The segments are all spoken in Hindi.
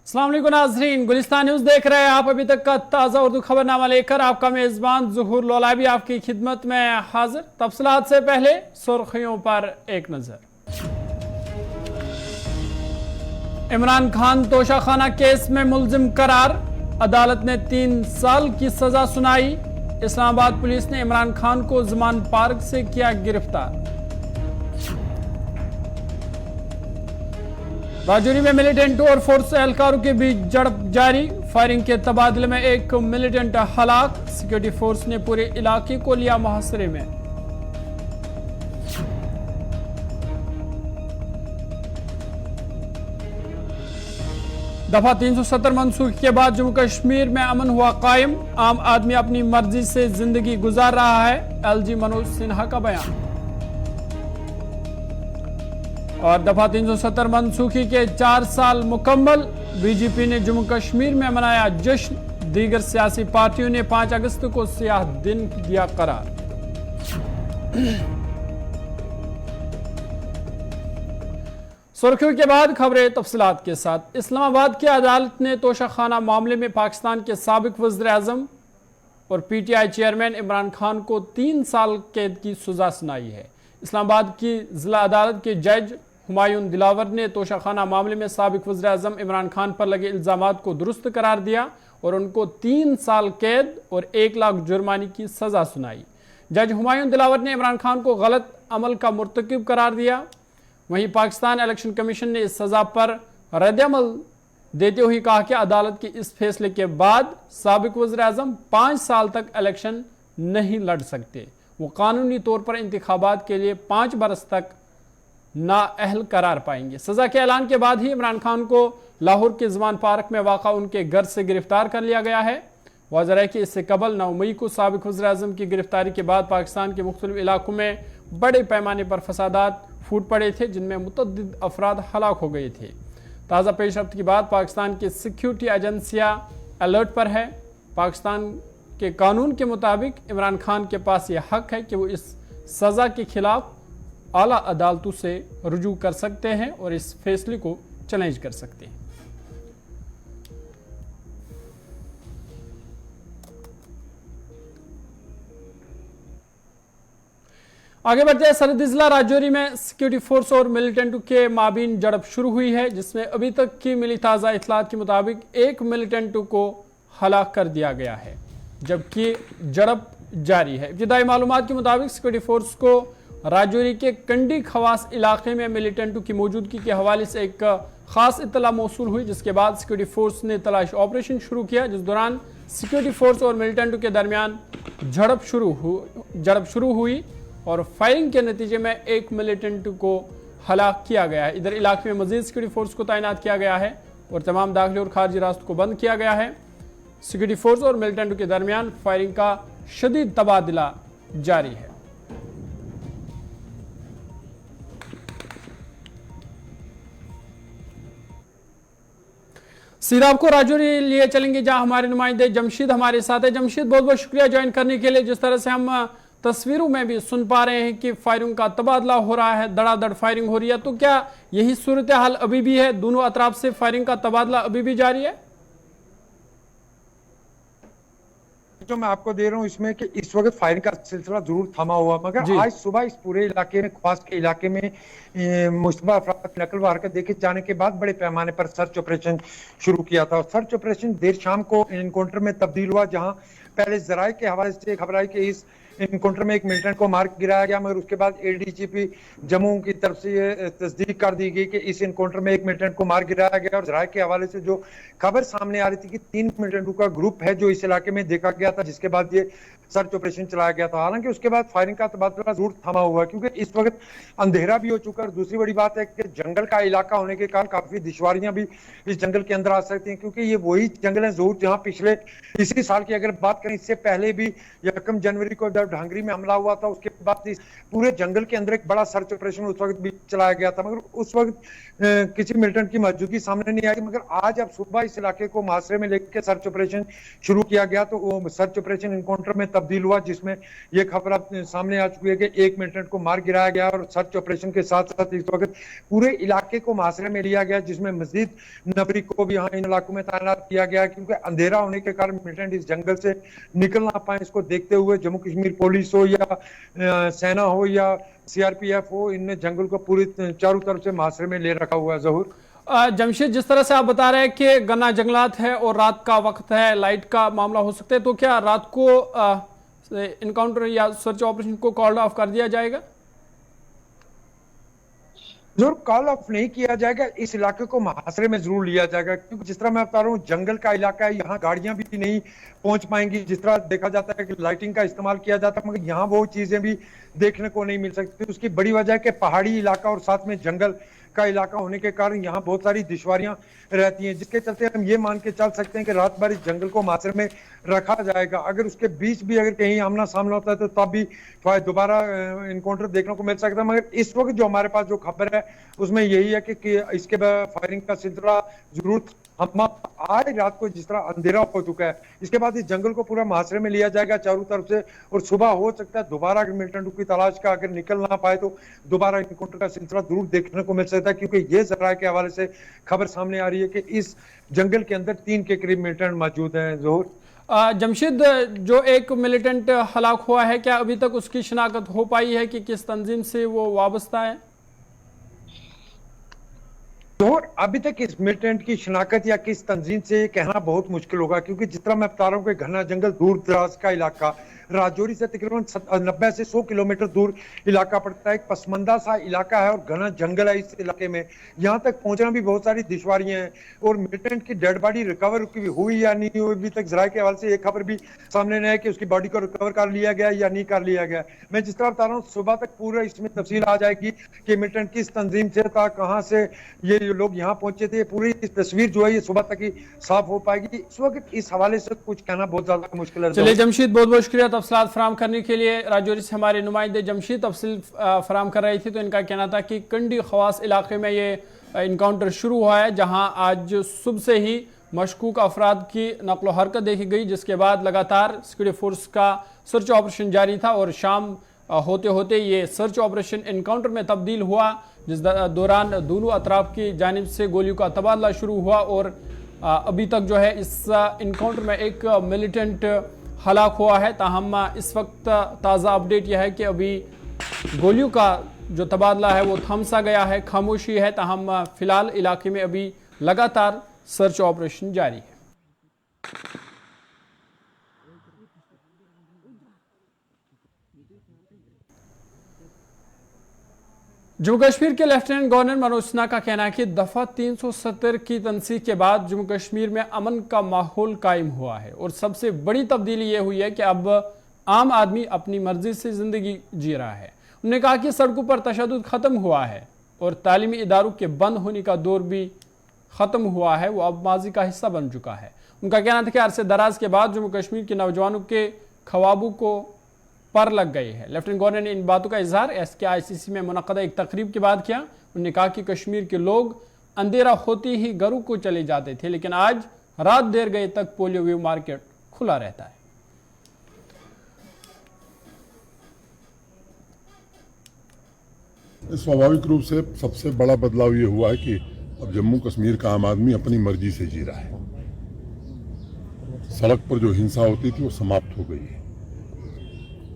अस्सलाम वालेकुम नाज़रीन, गुलिस्तान न्यूज़ देख रहे हैं आप। अभी तक का ताज़ा उर्दू खबरनामा लेकर आपका मेज़बान ज़ुहूर लोलाबी आपकी खिदमत में हाजिर। तफसीलात से पहले सुर्खियों पर एक नज़र। इमरान खान तोशाखाना केस में मुल्जिम करार, अदालत ने 3 साल की सजा सुनाई। इस्लामाबाद पुलिस ने इमरान खान को ज़मान पार्क से किया गिरफ्तार। राजौरी में मिलिटेंट और फोर्स एहलकारों के बीच झड़प जारी, फायरिंग के तबादले में एक मिलिटेंट हलाक। सिक्योरिटी फोर्स ने पूरे इलाके को लिया मुहासरे में। दफा 370 मनसूखी के बाद जम्मू कश्मीर में अमन हुआ कायम, आम आदमी अपनी मर्जी से जिंदगी गुजार रहा है, एलजी मनोज सिन्हा का बयान। और दफा 370 मनसूखी के 4 साल मुकम्मल, बीजेपी ने जम्मू कश्मीर में मनाया जश्न। दीगर सियासी पार्टियों ने 5 अगस्त को सियाह दिन दिया करार। सुर्खियों के बाद खबरें तफसीलात के साथ। इस्लामाबाद की अदालत ने तोशाखाना मामले में पाकिस्तान के साबिक वज़ीर आज़म और पीटीआई चेयरमैन इमरान खान को 3 साल कैद की सजा सुनाई है। इस्लामाबाद की जिला अदालत के जज हुमायूं दिलावर ने तोशाखाना मामले में साबिक वज़ीर आज़म इमरान खान पर लगे इल्ज़ामात को दुरुस्त करार दिया और उनको 3 साल कैद और 1 लाख जुर्माने की सजा सुनाई। जज हुमायूं दिलावर ने इमरान खान को गलत अमल का मुर्तकिब करार दिया। वहीं पाकिस्तान इलेक्शन कमीशन ने इस सजा पर रद्द-ए-अमल देते हुए कहा कि अदालत के इस फैसले के बाद साबिक वज़ीर आज़म 5 साल तक इलेक्शन नहीं लड़ सकते। वो कानूनी तौर पर इंतखाबात के लिए 5 बरस तक नाअहल करार पाएंगे। सजा के ऐलान के बाद ही इमरान खान को लाहौर के ज़मान पार्क में वाक़ा उनके घर से गिरफ्तार कर लिया गया है। वाज़ेह है कि इससे कबल 9 मई को साबिक वज़ीर आज़म की गिरफ्तारी के बाद पाकिस्तान के मुख्तलिफ इलाकों में बड़े पैमाने पर फसादात फूट पड़े थे, जिनमें मुतअद्दिद अफराद हलाक हो गए थे। ताज़ा पेशरफ्त के बाद पाकिस्तान की सिक्योरिटी एजेंसियाँ अलर्ट पर है। पाकिस्तान के कानून के मुताबिक इमरान खान के पास यह हक है कि वो इस सज़ा के खिलाफ आला अदालतों से रुजू कर सकते हैं और इस फैसले को चैलेंज कर सकते हैं। आगे बढ़ते हैं। सरहदी जिला राजौरी में सिक्योरिटी फोर्स और मिलिटेंटों के माबीन झड़प शुरू हुई है, जिसमें अभी तक की मिली ताज़ा इत्तलात के मुताबिक एक मिलिटेंटों को हलाक कर दिया गया है, जबकि झड़प जारी है। इब्तिदाई मालूमात के मुताबिक सिक्योरिटी फोर्स को राजौरी के कंडी खवास इलाके में मिलिटेंटों की मौजूदगी के हवाले से एक खास इत्तला मौसूल हुई, जिसके बाद सिक्योरिटी फोर्स ने तलाश ऑपरेशन शुरू किया, जिस दौरान सिक्योरिटी फोर्स और मिलिटेंटों के दरमियान झड़प शुरू हुई और फायरिंग के नतीजे में एक मिलिटेंट को हलाक किया गया है। इधर इलाके में मजीद सिक्योरिटी फोर्स को तैनात किया गया है और तमाम दाखिली और खारजी रास्तों को बंद किया गया है। सिक्योरिटी फोर्स और मिलिटेंटों के दरमियान फायरिंग का शदीद तबादला जारी है। सीधा आपको राजौरी लिए चलेंगे, जहां हमारे नुमाइंदे जमशीद हमारे साथ है। जमशीद, बहुत बहुत शुक्रिया ज्वाइन करने के लिए। जिस तरह से हम तस्वीरों में भी सुन पा रहे हैं कि फायरिंग का तबादला हो रहा है, धड़ाधड़ फायरिंग हो रही है, तो क्या यही सूरत हाल अभी भी है? दोनों अतराफ से फायरिंग का तबादला अभी भी जारी है? जो मैं आपको दे रहा हूं इसमें कि इस वक्त फायरिंग का सिलसिला जरूर थमा हुआ, मगर आज सुबह इस पूरे इलाके में, ख्वास के इलाके में मुश्तबा अफराद की नकल व हरकत देखे जाने के बाद बड़े पैमाने पर सर्च ऑपरेशन शुरू किया था। और सर्च ऑपरेशन देर शाम को एनकाउंटर में तब्दील हुआ, जहां पहले जराये के हवाले से खबर आई कि इस एनकाउंटर में एक मिलिटेंट को मार गिराया गया, मगर उसके बाद एडीजीपी जम्मू की तरफ से ये तस्दीक कर दी गई कि इस एनकाउंटर में एक मिलिटेंट को मार गिराया गया। और जराये के हवाले से जो खबर सामने आ रही थी कि 3 मिलिटेंटों का ग्रुप है जो इस इलाके में देखा गया था, जिसके बाद ये सर्च ऑपरेशन चलाया गया था। हालांकि उसके बाद फायरिंग का तबादला जरूर थमा हुआ, क्योंकि इस वक्त अंधेरा भी हो चुका है। दूसरी बड़ी बात है कि जंगल का इलाका होने के कारण काफी दुश्वारियां भी इस जंगल के अंदर आ सकती हैं, क्योंकि ये वही जंगल है जरूर जहां पिछले इसी साल की अगर बात करें, इससे पहले भी 1 जनवरी को जब ढांगरी में हमला हुआ था उसके बाद पूरे जंगल के अंदर एक बड़ा सर्च ऑपरेशन उस वक्त भी चलाया गया था, मगर उस वक्त किसी मिलिटेंट की मौजूदगी सामने नहीं आई। मगर आज अब सुबह इस इलाके को मुहासरे में लेकर सर्च ऑपरेशन शुरू किया गया, तो वो सर्च ऑपरेशन एनकाउंटर में तब्दील हुआ, जिसमें ये खबर सामने आ चुकी है कि एक मिलिटेंट को मार गिराया गया। और सर्च ऑपरेशन के साथ साथ इस वक्त पूरे इलाके को मुहासरे में लिया गया, जिसमें मजीद नफरी को भी यहाँ इन इलाकों में तैनात किया गया, क्योंकि अंधेरा होने के कारण मिलिटेंट इस जंगल से निकल ना पाए। इसको देखते हुए जम्मू कश्मीर पुलिस हो या सेना हो या सीआरपीएफ हो, इनने जंगल को पूरी चारों तरफ से मुहासरे में ले रखा हुआ है। जहूर, जमशेद, जिस तरह से आप बता रहे हैं कि गन्ना जंगलात है और रात का वक्त है, लाइट का मामला हो सकता है, तो क्या रात को इनकाउंटर या सर्च ऑपरेशन को कॉल ऑफ कर दिया जाएगा? जरूर कॉल ऑफ नहीं किया जाएगा, इस इलाके को मुहासरे में जरूर लिया जाएगा, क्योंकि जिस तरह मैं बता रहा हूँ जंगल का इलाका है, यहाँ गाड़ियां भी नहीं पहुंच पाएंगी। जिस तरह देखा जाता है कि लाइटिंग का इस्तेमाल किया जाता है, मगर यहाँ वो चीजें भी देखने को नहीं मिल सकती। उसकी बड़ी वजह है कि पहाड़ी इलाका और साथ में जंगल का इलाका होने के कारण यहाँ बहुत सारी दुश्वारियां रहती हैं, जिसके चलते हम ये मान के चल सकते हैं कि रात भर इस जंगल को मुहासरे में रखा जाएगा। अगर उसके बीच भी अगर कहीं आमना सामना होता है तो तब भी दोबारा इनकाउंटर देखने को मिल सकता है। मगर इस वक्त जो हमारे पास जो खबर है उसमें यही है कि इसके बाद फायरिंग का सिलसिला जरूर हम आज रात को जिस तरह अंधेरा हो चुका है, इसके बाद इस जंगल को पूरा मुहासरे में लिया जाएगा चारों तरफ से, और सुबह हो सकता है दोबारा अगर मिलिटेंट की तलाश का अगर निकल ना पाए तो दोबारा इनकाउंटर का सिलसिला जरूर देखने को मिल सकता है, क्योंकि ये जराये के हवाले से खबर सामने आ रही है कि इस जंगल के अंदर 3 के करीब मिलिटेंट मौजूद हैं। जोहर, जमशेद, जो एक मिलिटेंट हलाक हुआ है, क्या अभी तक उसकी शिनाख्त हो पाई है कि किस तंजीम से वो वाबस्ता है? तो अभी तक इस मिलिटेंट की शिनाख्त या किस तंजीम से कहना बहुत मुश्किल होगा, क्योंकि जिस तरह मैं बता रहा हूँ कि घना जंगल दूर दराज का इलाका, राजौरी से तकरीबन 90 से 100 किलोमीटर दूर इलाका पड़ता है, एक पसमंदा सा इलाका है और घना जंगल है इस इलाके में। यहाँ तक पहुंचना भी बहुत सारी दुश्वारियां हैं, और मिलिटेंट की डेड बॉडी रिकवर हुई या नहीं हुई अभी तक जराये के हवाले से एक खबर भी सामने नहीं है कि उसकी बॉडी को रिकवर कर लिया गया या नहीं कर लिया गया। मैं जिस तरह बता रहा हूँ सुबह तक पूरा इसमें तफसील आ जाएगी कि मिलिटेंट किस तंजीम से था, कहाँ से ये लोग यहाँ पहुंचे थे, पूरी इस तस्वीर जो है ये सुबह तक ही साफ हो पाएगी। इस वक्त इस हवाले से कुछ कहना बहुत ज्यादा मुश्किल है। चलिए जमशेद, बहुत बहुत शुक्रिया तफसीलात फराम करने के लिए। राजौरी से हमारे नुमाइंदे जमशेद तफसील फराम कर रही थी, तो इनका कहना था कि कंडी खवास इलाके में ये इनकाउंटर शुरू हुआ है, जहां आज सुबह से ही मशकूक अफराद की नकलो हरकत देखी गई, जिसके बाद लगातार सिक्योरिटी फोर्स का सर्च ऑपरेशन जारी था और शाम होते होते ये सर्च ऑपरेशन इनकाउंटर में तब्दील हुआ, जिस दौरान दोनों अतराफ की जानिब से गोलियों का तबादला शुरू हुआ। और अभी तक जो है इस इनकाउंटर में एक मिलिटेंट हलाक हुआ है। ताहम इस वक्त ताज़ा अपडेट यह है कि अभी गोलियों का जो तबादला है वो थम सा गया है, खामोशी है। ताहम फिलहाल इलाके में अभी लगातार सर्च ऑपरेशन जारी है। जम्मू कश्मीर के लेफ्टिनेंट गवर्नर मनोज सिन्हा का कहना है कि दफा 370 की तनसीख के बाद जम्मू कश्मीर में अमन का माहौल कायम हुआ है, और सबसे बड़ी तब्दीली यह हुई है कि अब आम आदमी अपनी मर्जी से जिंदगी जी रहा है। उन्होंने कहा कि सड़कों पर तशद्दुद खत्म हुआ है और तालीमी इदारों के बंद होने का दौर भी खत्म हुआ है, वो अब माजी का हिस्सा बन चुका है। उनका कहना था कि अरसे दराज के बाद जम्मू कश्मीर के नौजवानों के ख्वाबों को पर लग गई है। लेफ्टिनेंट गवर्नर ने इन बातों का इजहार SKICC में मुनक़दा एक तकरीब के बाद किया। उन्होंने कहा कि कश्मीर के लोग अंधेरा होते ही घरों को चले जाते थे, लेकिन आज रात देर गए तक पोलियो व्यू मार्केट खुला रहता है। स्वाभाविक रूप से सबसे बड़ा बदलाव ये हुआ है कि अब जम्मू कश्मीर का आम आदमी अपनी मर्जी से जी रहा है। सड़क पर जो हिंसा होती थी वो समाप्त हो गई है।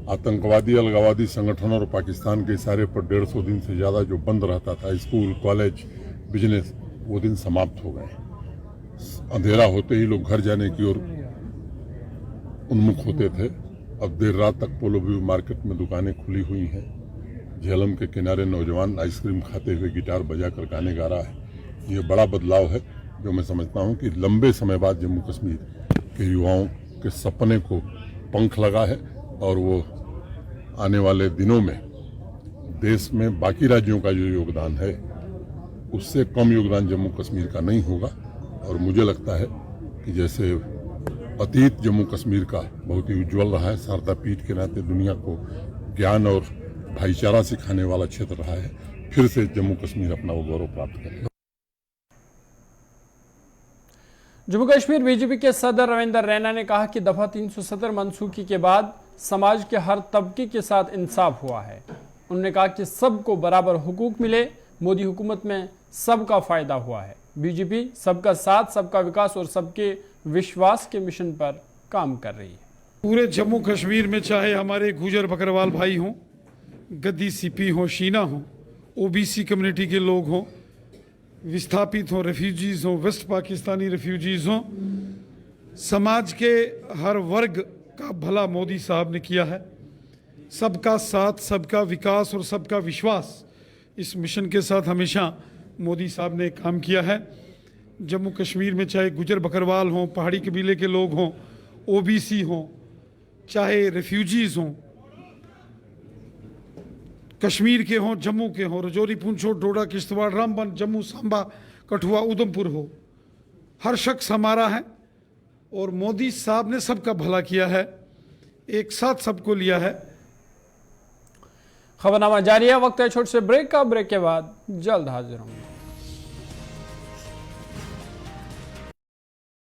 आतंकवादी अलगावादी संगठन और पाकिस्तान के इशारे पर 150 दिन से ज़्यादा जो बंद रहता था, स्कूल कॉलेज बिजनेस, वो दिन समाप्त हो गए। अंधेरा होते ही लोग घर जाने की ओर उन्मुख होते थे। अब देर रात तक पोलो व्यू मार्केट में दुकानें खुली हुई हैं। झेलम के किनारे नौजवान आइसक्रीम खाते हुए गिटार बजाकर गाने गा रहा है। ये बड़ा बदलाव है जो मैं समझता हूँ कि लंबे समय बाद जम्मू कश्मीर के युवाओं के सपने को पंख लगा है, और वो आने वाले दिनों में देश में बाकी राज्यों का जो योगदान है उससे कम योगदान जम्मू कश्मीर का नहीं होगा। और मुझे लगता है कि जैसे अतीत जम्मू कश्मीर का बहुत ही उज्जवल रहा है। शारदा पीठ के नाते दुनिया को ज्ञान और भाईचारा सिखाने वाला क्षेत्र रहा है। फिर से जम्मू कश्मीर अपना वो गौरव प्राप्त करेगा। जम्मू कश्मीर बीजेपी के सदर रविंदर रैना ने कहा कि दफा 370 मनसूखी के बाद समाज के हर तबके के साथ इंसाफ हुआ है। उन्होंने कहा कि सबको बराबर हुकूक मिले। मोदी हुकूमत में सबका फायदा हुआ है। बीजेपी सबका साथ, सबका विकास और सबके विश्वास के मिशन पर काम कर रही है। पूरे जम्मू कश्मीर में चाहे हमारे गुजर बकरवाल भाई हों, गद्दी सीपी हों, शीना हों, ओबीसी कम्युनिटी के लोग हों, विस्थापित हों, रेफ्यूजीज़ हों, वेस्ट पाकिस्तानी रेफ्यूजीज़ हों, समाज के हर वर्ग का भला मोदी साहब ने किया है। सबका साथ, सबका विकास और सबका विश्वास, इस मिशन के साथ हमेशा मोदी साहब ने काम किया है। जम्मू कश्मीर में चाहे गुजर बकरवाल हों, पहाड़ी कबीले के लोग हों, ओबीसी हों, चाहे रेफ्यूजीज़ हों, कश्मीर के हों, जम्मू के हों, रजौरी, पुंछ, डोडा, किश्तवाड़, रामबन, जम्मू, सांबा, कठुआ, उधमपुर हो, हर शख्स हमारा है और मोदी साहब ने सबका भला किया है, एक साथ सबको लिया है। खबरनामा जारी है। वक्त है छोटे से ब्रेक का। ब्रेक के बाद जल्द हाजिर होंगे।